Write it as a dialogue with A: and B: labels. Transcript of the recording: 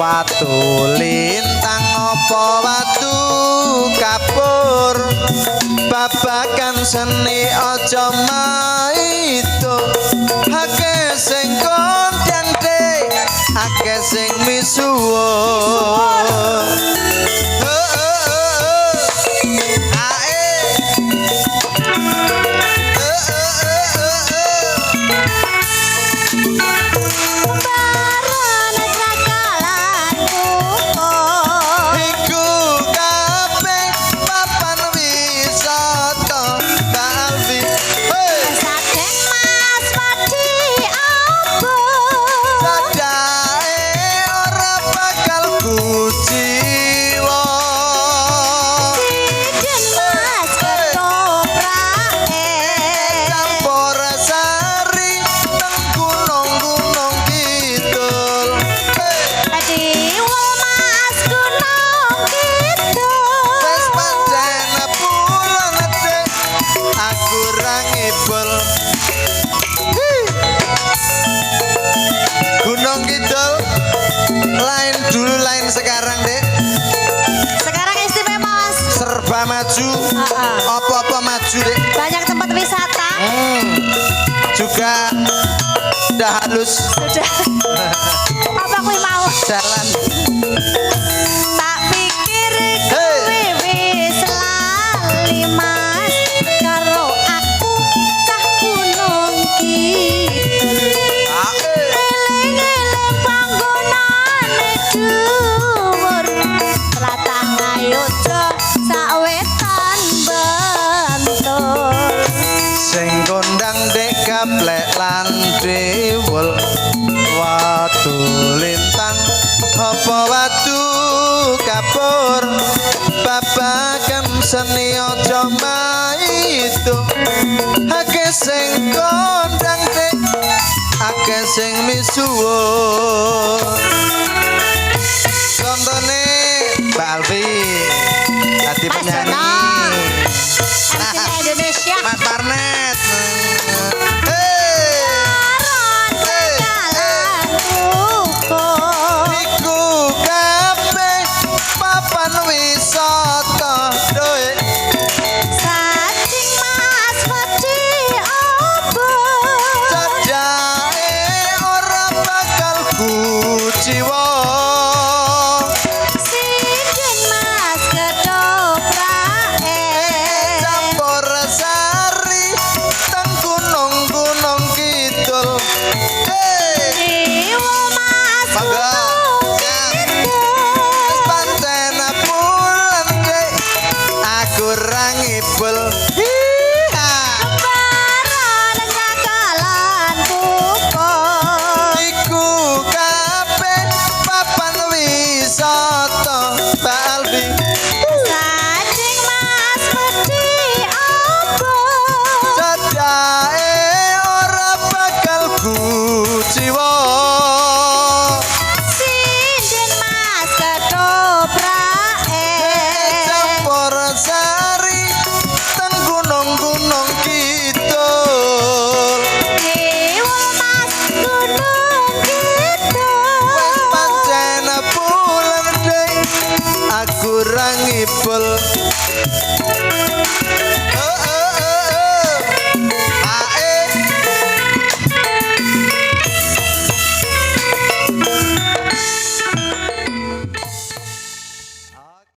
A: watu lintang apa watu kapur babakan seni aja maido akeh sing kondang de akeh sing misuwur sekarang dek
B: sekarang istimewa mas
A: serba maju apa-apa maju dek
B: banyak tempat wisata
A: juga udah halus
B: sudah apa kui mau
A: jalan
B: tak pikir kowe wis lali mas karo aku cah gunung kidul eling-eling panggonane dhuwur ratah ayojo sawetan Bantul
A: sing kondang dek gaplek lan dewul watu lintang apa watu kapur babakan seni aja maido akeh sing kondang dek akeh sing misuwur contone Mbak Alfi tadi penyanyi
B: Indonesia
A: Mas Parnet kurang ibul